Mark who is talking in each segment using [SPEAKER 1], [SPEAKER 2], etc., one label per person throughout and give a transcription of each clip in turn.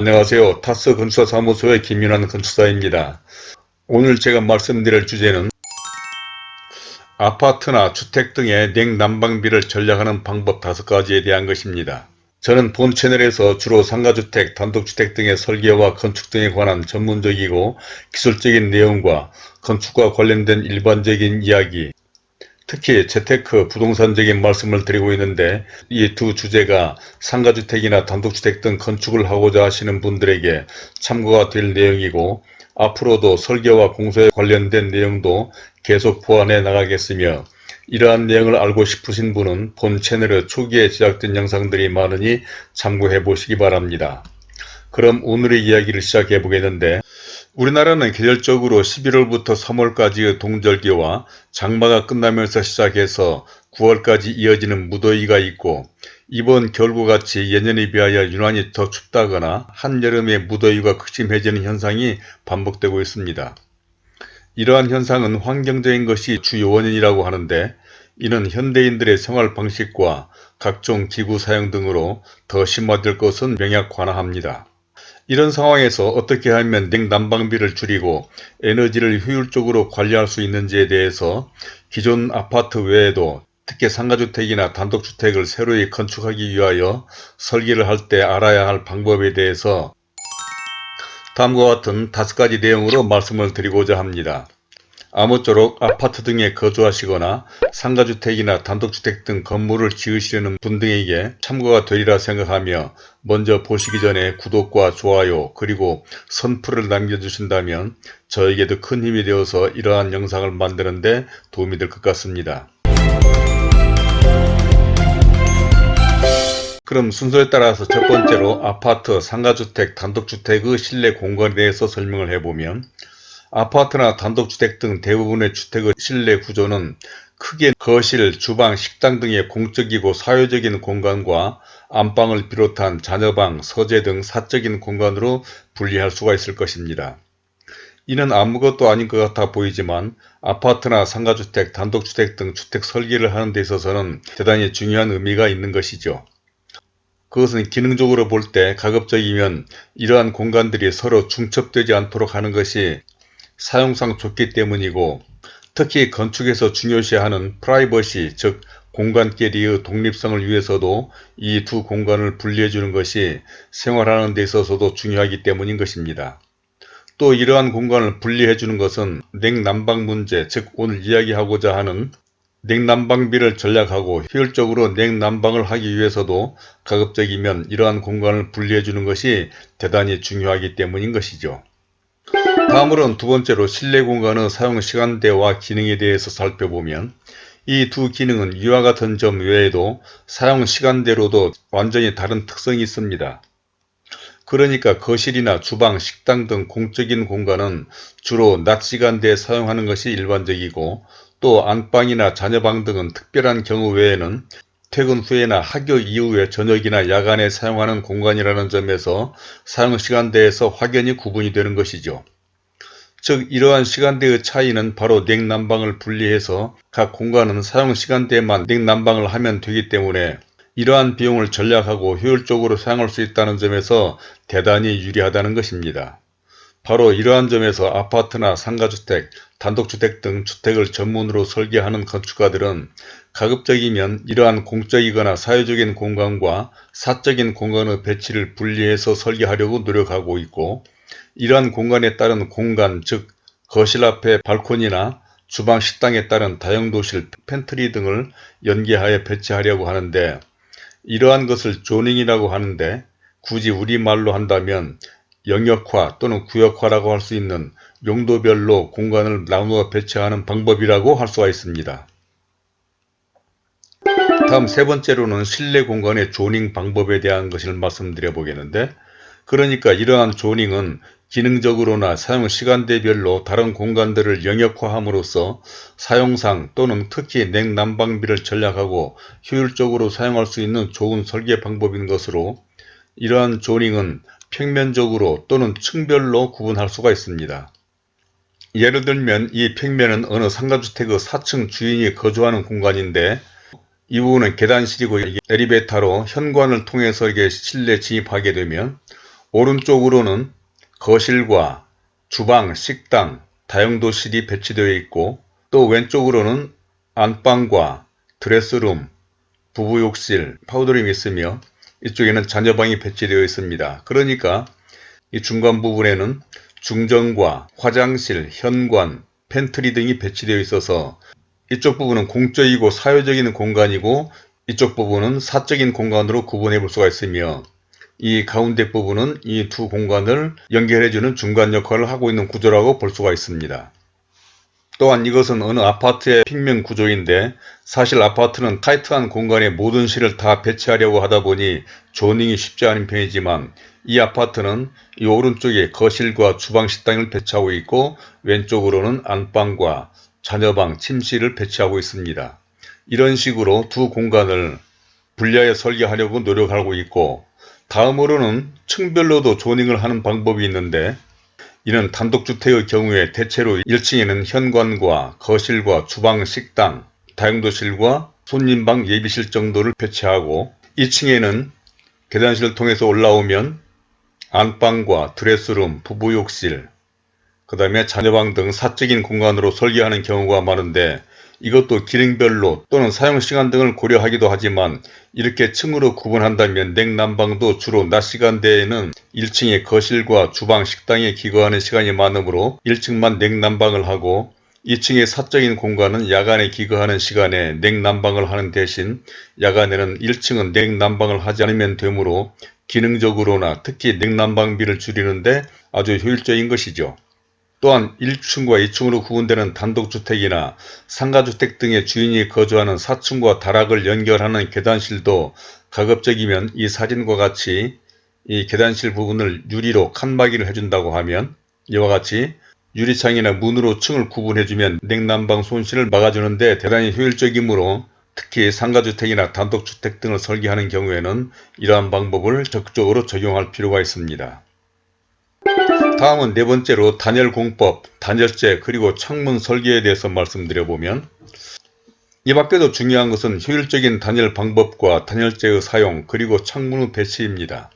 [SPEAKER 1] 안녕하세요. 타스 건축사무소의 김윤환 건축사입니다. 오늘 제가 말씀드릴 주제는 아파트나 주택 등의 냉난방비를 절약하는 방법 5가지에 대한 것입니다. 저는 본 채널에서 주로 상가주택, 단독주택 등의 설계와 건축 등에 관한 전문적이고 기술적인 내용과 건축과 관련된 일반적인 이야기, 특히 재테크, 부동산적인 말씀을 드리고 있는데, 이 두 주제가 상가주택이나 단독주택 등 건축을 하고자 하시는 분들에게 참고가 될 내용이고, 앞으로도 설계와 공사에 관련된 내용도 계속 보완해 나가겠으며, 이러한 내용을 알고 싶으신 분은 본 채널에 초기에 제작된 영상들이 많으니 참고해 보시기 바랍니다. 그럼 오늘의 이야기를 시작해 보겠는데, 우리나라는 계절적으로 11월부터 3월까지의 동절기와 장마가 끝나면서 시작해서 9월까지 이어지는 무더위가 있고, 이번 겨울과 같이 예년에 비하여 유난히 더 춥다거나 한여름에 무더위가 극심해지는 현상이 반복되고 있습니다. 이러한 현상은 환경적인 것이 주요 원인이라고 하는데, 이는 현대인들의 생활 방식과 각종 기구 사용 등으로 더 심화될 것은 명약관화합니다. 이런 상황에서 어떻게 하면 냉난방비를 줄이고 에너지를 효율적으로 관리할 수 있는지에 대해서 기존 아파트 외에도 특히 상가주택이나 단독주택을 새로이 건축하기 위하여 설계를 할 때 알아야 할 방법에 대해서 다음과 같은 5가지 내용으로 말씀을 드리고자 합니다. 아무쪼록 아파트 등에 거주하시거나 상가주택이나 단독주택 등 건물을 지으시려는 분 등에게 참고가 되리라 생각하며, 먼저 보시기 전에 구독과 좋아요 그리고 선풀을 남겨주신다면 저에게도 큰 힘이 되어서 이러한 영상을 만드는 데 도움이 될 것 같습니다. 그럼 순서에 따라서 첫 번째로 아파트, 상가주택, 단독주택의 실내 공간에 대해서 설명을 해보면, 아파트나 단독주택 등 대부분의 주택의 실내 구조는 크게 거실, 주방, 식당 등의 공적이고 사회적인 공간과 안방을 비롯한 자녀방, 서재 등 사적인 공간으로 분리할 수가 있을 것입니다. 이는 아무것도 아닌 것 같아 보이지만 아파트나 상가주택, 단독주택 등 주택 설계를 하는 데 있어서는 대단히 중요한 의미가 있는 것이죠. 그것은 기능적으로 볼 때 가급적이면 이러한 공간들이 서로 중첩되지 않도록 하는 것이 사용상 좋기 때문이고, 특히 건축에서 중요시하는 프라이버시, 즉 공간끼리의 독립성을 위해서도 이 두 공간을 분리해 주는 것이 생활하는 데 있어서도 중요하기 때문인 것입니다. 또 이러한 공간을 분리해 주는 것은 냉난방 문제, 즉 오늘 이야기하고자 하는 냉난방비를 절약하고 효율적으로 냉난방을 하기 위해서도 가급적이면 이러한 공간을 분리해 주는 것이 대단히 중요하기 때문인 것이죠. 다음으로는 두 번째로 실내 공간의 사용 시간대와 기능에 대해서 살펴보면, 이 두 기능은 위와 같은 점 외에도 사용 시간대로도 완전히 다른 특성이 있습니다. 그러니까 거실이나 주방, 식당 등 공적인 공간은 주로 낮 시간대에 사용하는 것이 일반적이고, 또 안방이나 자녀방 등은 특별한 경우 외에는 퇴근 후에나 학교 이후에 저녁이나 야간에 사용하는 공간이라는 점에서 사용 시간대에서 확연히 구분이 되는 것이죠. 즉 이러한 시간대의 차이는 바로 냉난방을 분리해서 각 공간은 사용 시간대에만 냉난방을 하면 되기 때문에 이러한 비용을 절약하고 효율적으로 사용할 수 있다는 점에서 대단히 유리하다는 것입니다. 바로 이러한 점에서 아파트나 상가주택, 단독주택 등 주택을 전문으로 설계하는 건축가들은 가급적이면 이러한 공적이거나 사회적인 공간과 사적인 공간의 배치를 분리해서 설계하려고 노력하고 있고, 이러한 공간에 따른 공간, 즉 거실 앞에 발코니나 주방 식당에 따른 다용도실, 팬트리 등을 연계하여 배치하려고 하는데, 이러한 것을 조닝이라고 하는데, 굳이 우리말로 한다면 영역화 또는 구역화라고 할 수 있는 용도별로 공간을 나누어 배치하는 방법이라고 할 수가 있습니다. 다음 세 번째로는 실내 공간의 조닝 방법에 대한 것을 말씀드려 보겠는데, 그러니까 이러한 조닝은 기능적으로나 사용 시간대별로 다른 공간들을 영역화함으로써 사용상 또는 특히 냉난방비를 절약하고 효율적으로 사용할 수 있는 좋은 설계 방법인 것으로, 이러한 조닝은 평면적으로 또는 층별로 구분할 수가 있습니다. 예를 들면 이 평면은 어느 상가주택의 4층 주인이 거주하는 공간인데, 이 부분은 계단실이고 엘리베이터로 현관을 통해서 실내 진입하게 되면, 오른쪽으로는 거실과 주방, 식당, 다용도실이 배치되어 있고 또 왼쪽으로는 안방과 드레스룸, 부부욕실, 파우더룸이 있으며 이쪽에는 자녀방이 배치되어 있습니다. 그러니까 이 중간 부분에는 중정과 화장실, 현관, 팬트리 등이 배치되어 있어서 이쪽 부분은 공적이고 사회적인 공간이고 이쪽 부분은 사적인 공간으로 구분해 볼 수가 있으며 이 가운데 부분은 이 두 공간을 연결해주는 중간 역할을 하고 있는 구조라고 볼 수가 있습니다. 또한 이것은 어느 아파트의 평면 구조인데 사실 아파트는 타이트한 공간에 모든 실을 다 배치하려고 하다 보니 조닝이 쉽지 않은 편이지만 이 아파트는 이 오른쪽에 거실과 주방 식당을 배치하고 있고 왼쪽으로는 안방과 자녀방, 침실을 배치하고 있습니다. 이런 식으로 두 공간을 분리하여 설계하려고 노력하고 있고 다음으로는 층별로도 조닝을 하는 방법이 있는데 이는 단독주택의 경우에 대체로 1층에는 현관과 거실과 주방, 식당, 다용도실과 손님방, 예비실 정도를 배치하고 2층에는 계단실을 통해서 올라오면 안방과 드레스룸, 부부욕실, 그 다음에 자녀방 등 사적인 공간으로 설계하는 경우가 많은데 이것도 기능별로 또는 사용시간 등을 고려하기도 하지만 이렇게 층으로 구분한다면 냉난방도 주로 낮 시간대에는 1층에 거실과 주방, 식당에 기거하는 시간이 많으므로 1층만 냉난방을 하고 2층의 사적인 공간은 야간에 기거하는 시간에 냉난방을 하는 대신 야간에는 1층은 냉난방을 하지 않으면 되므로 기능적으로나 특히 냉난방비를 줄이는데 아주 효율적인 것이죠. 또한 1층과 2층으로 구분되는 단독주택이나 상가주택 등의 주인이 거주하는 4층과 다락을 연결하는 계단실도 가급적이면 이 사진과 같이 이 계단실 부분을 유리로 칸막이를 해준다고 하면 이와 같이 유리창이나 문으로 층을 구분해주면 냉난방 손실을 막아주는데 대단히 효율적이므로 특히 상가주택이나 단독주택 등을 설계하는 경우에는 이러한 방법을 적극적으로 적용할 필요가 있습니다. 다음은 네 번째로 단열공법, 단열재 그리고 창문 설계에 대해서 말씀드려보면 이 밖에도 중요한 것은 효율적인 단열 방법과 단열재의 사용 그리고 창문의 배치입니다.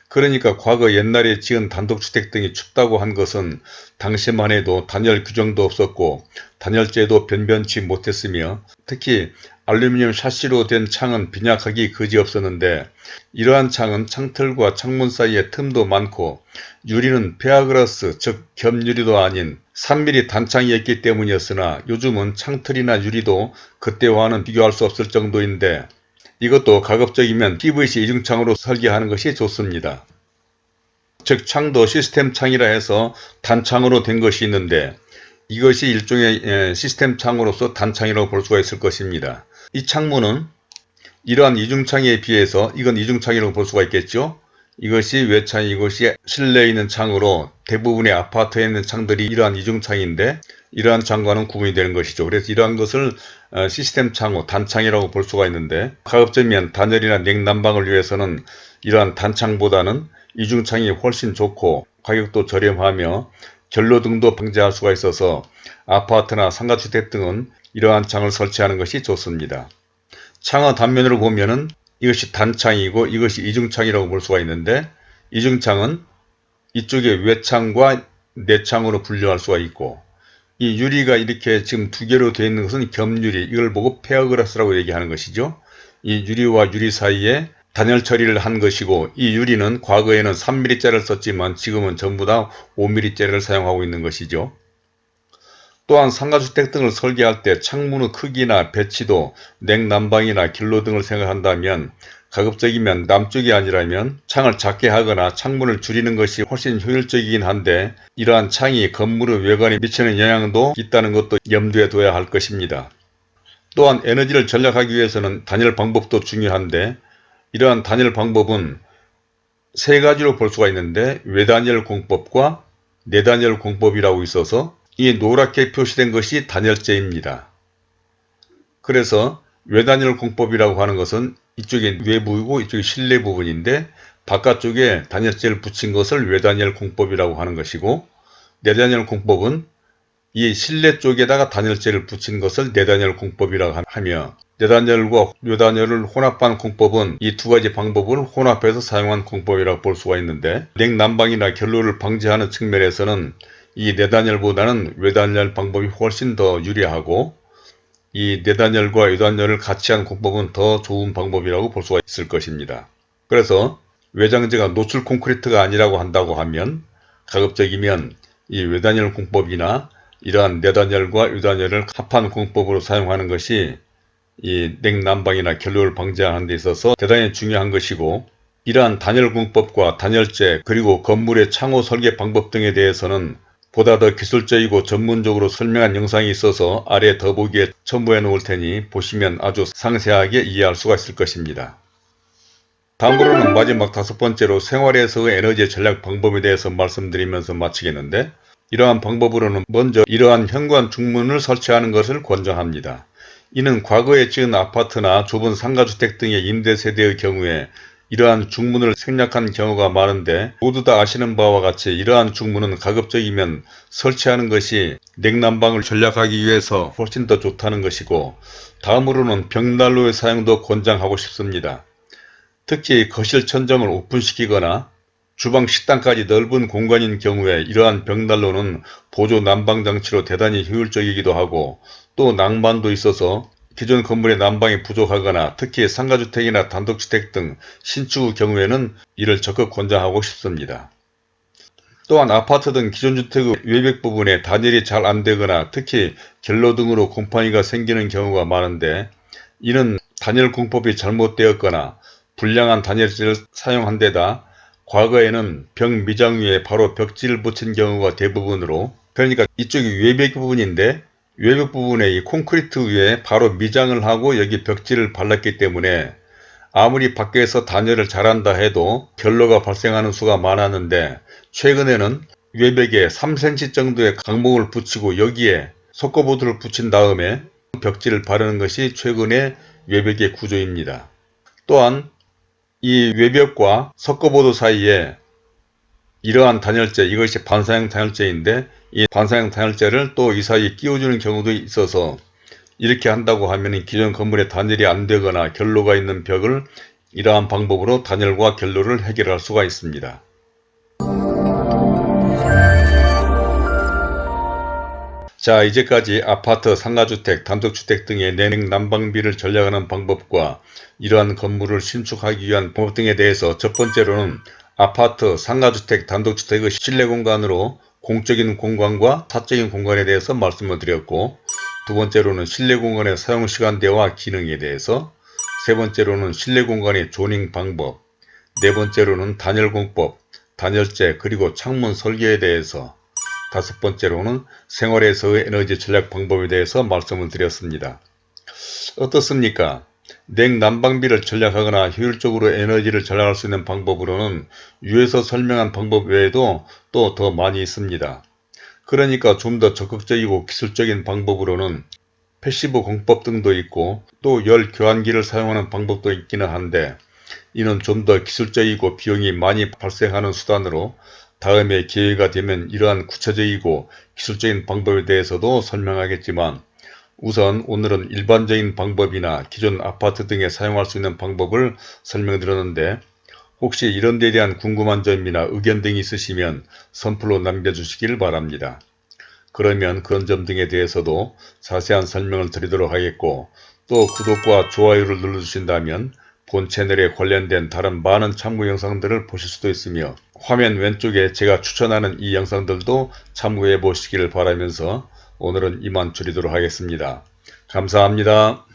[SPEAKER 1] 그러니까 과거 옛날에 지은 단독주택 등이 춥다고 한 것은 당시만 해도 단열 규정도 없었고 단열재도 변변치 못했으며 특히 알루미늄 샤시로 된 창은 빈약하기 그지없었는데 이러한 창은 창틀과 창문 사이에 틈도 많고 유리는 페아그라스 즉 겹유리도 아닌 3mm 단창이었기 때문이었으나 요즘은 창틀이나 유리도 그때와는 비교할 수 없을 정도인데 이것도 가급적이면 PVC 이중창으로 설계하는 것이 좋습니다. 즉 창도 시스템 창이라 해서 단창으로 된 것이 있는데 이것이 일종의 시스템 창으로서 단창이라고 볼 수가 있을 것입니다. 이 창문은 이러한 이중창에 비해서 이건 이중창이라고 볼 수가 있겠죠. 이것이 외창, 이것이 실내에 있는 창으로 대부분의 아파트에 있는 창들이 이러한 이중창인데 이러한 창과는 구분이 되는 것이죠. 그래서 이러한 것을 시스템 창호, 단창이라고 볼 수가 있는데 가급적이면 단열이나 냉난방을 위해서는 이러한 단창보다는 이중창이 훨씬 좋고 가격도 저렴하며 결로등도 방지할 수가 있어서 아파트나 상가주택 등은 이러한 창을 설치하는 것이 좋습니다. 창의 단면으로 보면은 이것이 단창이고 이것이 이중창이라고 볼 수가 있는데 이중창은 이쪽에 외창과 내창으로 분류할 수가 있고 이 유리가 이렇게 지금 두 개로 되어 있는 것은 겹유리, 이걸 보고 페어그라스라고 얘기하는 것이죠. 이 유리와 유리 사이에 단열 처리를 한 것이고 이 유리는 과거에는 3mm짜리를 썼지만 지금은 전부 다 5mm짜리를 사용하고 있는 것이죠. 또한 상가주택 등을 설계할 때 창문의 크기나 배치도 냉난방이나 길로 등을 생각한다면 가급적이면 남쪽이 아니라면 창을 작게 하거나 창문을 줄이는 것이 훨씬 효율적이긴 한데 이러한 창이 건물의 외관에 미치는 영향도 있다는 것도 염두에 둬야 할 것입니다. 또한 에너지를 절약하기 위해서는 단열 방법도 중요한데 이러한 단열 방법은 세 가지로 볼 수가 있는데 외단열 공법과 내단열 공법이라고 있어서 이 노랗게 표시된 것이 단열재입니다. 그래서 외단열 공법이라고 하는 것은 이쪽이 외부이고 이쪽이 실내 부분인데 바깥쪽에 단열재를 붙인 것을 외단열 공법이라고 하는 것이고 내단열 공법은 이 실내 쪽에다가 단열재를 붙인 것을 내단열 공법이라고 하며 내단열과 뇌단열을 혼합한 공법은 이 두 가지 방법을 혼합해서 사용한 공법이라고 볼 수가 있는데, 냉난방이나 결로를 방지하는 측면에서는 이 내단열보다는 외단열 방법이 훨씬 더 유리하고, 이 내단열과 외단열을 같이 한 공법은 더 좋은 방법이라고 볼 수가 있을 것입니다. 그래서 외장재가 노출 콘크리트가 아니라고 한다고 하면, 가급적이면 이 외단열 공법이나 이러한 내단열과 외단열을 합한 공법으로 사용하는 것이 이 냉난방이나 결로를 방지하는 데 있어서 대단히 중요한 것이고, 이러한 단열공법과 단열재 그리고 건물의 창호 설계 방법 등에 대해서는 보다 더 기술적이고 전문적으로 설명한 영상이 있어서 아래 더보기에 첨부해 놓을 테니 보시면 아주 상세하게 이해할 수가 있을 것입니다. 다음으로는 마지막 5번째로 생활에서의 에너지 전략 방법에 대해서 말씀드리면서 마치겠는데, 이러한 방법으로는 먼저 이러한 현관 중문을 설치하는 것을 권장합니다. 이는 과거에 지은 아파트나 좁은 상가주택 등의 임대세대의 경우에 이러한 중문을 생략한 경우가 많은데, 모두 다 아시는 바와 같이 이러한 중문은 가급적이면 설치하는 것이 냉난방을 전략하기 위해서 훨씬 더 좋다는 것이고, 다음으로는 벽난로의 사용도 권장하고 싶습니다. 특히 거실 천정을 오픈시키거나 주방 식당까지 넓은 공간인 경우에 이러한 벽난로는 보조 난방장치로 대단히 효율적이기도 하고, 또 낭만도 있어서 기존 건물의 난방이 부족하거나 특히 상가주택이나 단독주택 등 신축의 경우에는 이를 적극 권장하고 싶습니다. 또한 아파트 등 기존 주택의 외벽 부분에 단열이 잘 안되거나 특히 결로 등으로 곰팡이가 생기는 경우가 많은데, 이는 단열 공법이 잘못되었거나 불량한 단열재를 사용한 데다 과거에는 벽 미장 위에 바로 벽지를 붙인 경우가 대부분으로, 그러니까 이쪽이 외벽 부분인데 외벽 부분에 이 콘크리트 위에 바로 미장을 하고 여기 벽지를 발랐기 때문에 아무리 밖에서 단열을 잘한다 해도 결로가 발생하는 수가 많았는데, 최근에는 외벽에 3cm 정도의 강목을 붙이고 여기에 석고보드를 붙인 다음에 벽지를 바르는 것이 최근의 외벽의 구조입니다. 또한 이 외벽과 석고보드 사이에 이러한 단열재, 이것이 반사형 단열재인데 이 반사형 단열재를 또 이 사이에 끼워주는 경우도 있어서, 이렇게 한다고 하면 기존 건물에 단열이 안되거나 결로가 있는 벽을 이러한 방법으로 단열과 결로를 해결할 수가 있습니다. 자, 이제까지 아파트, 상가주택, 단독주택 등의 냉난방비를 전략하는 방법과 이러한 건물을 신축하기 위한 방법 등에 대해서, 첫 번째로는 아파트, 상가주택, 단독주택의 실내 공간으로 공적인 공간과 사적인 공간에 대해서 말씀을 드렸고, 두 번째로는 실내 공간의 사용시간대와 기능에 대해서, 세 번째로는 실내 공간의 조닝 방법, 네 번째로는 단열공법, 단열재 그리고 창문 설계에 대해서, 다섯 번째로는 생활에서의 에너지 전략 방법에 대해서 말씀을 드렸습니다. 어떻습니까? 냉난방비를 전략하거나 효율적으로 에너지를 절약할 수 있는 방법으로는 위에서 설명한 방법 외에도 또 더 많이 있습니다. 그러니까 좀 더 적극적이고 기술적인 방법으로는 패시브 공법 등도 있고, 또 열 교환기를 사용하는 방법도 있기는 한데, 이는 좀 더 기술적이고 비용이 많이 발생하는 수단으로 다음에 기회가 되면 이러한 구체적이고 기술적인 방법에 대해서도 설명하겠지만, 우선 오늘은 일반적인 방법이나 기존 아파트 등에 사용할 수 있는 방법을 설명드렸는데, 혹시 이런 데 대한 궁금한 점이나 의견 등이 있으시면 선플로 남겨주시길 바랍니다. 그러면 그런 점 등에 대해서도 자세한 설명을 드리도록 하겠고, 또 구독과 좋아요를 눌러주신다면 본 채널에 관련된 다른 많은 참고 영상들을 보실 수도 있으며, 화면 왼쪽에 제가 추천하는 이 영상들도 참고해 보시기를 바라면서 오늘은 이만 줄이도록 하겠습니다. 감사합니다.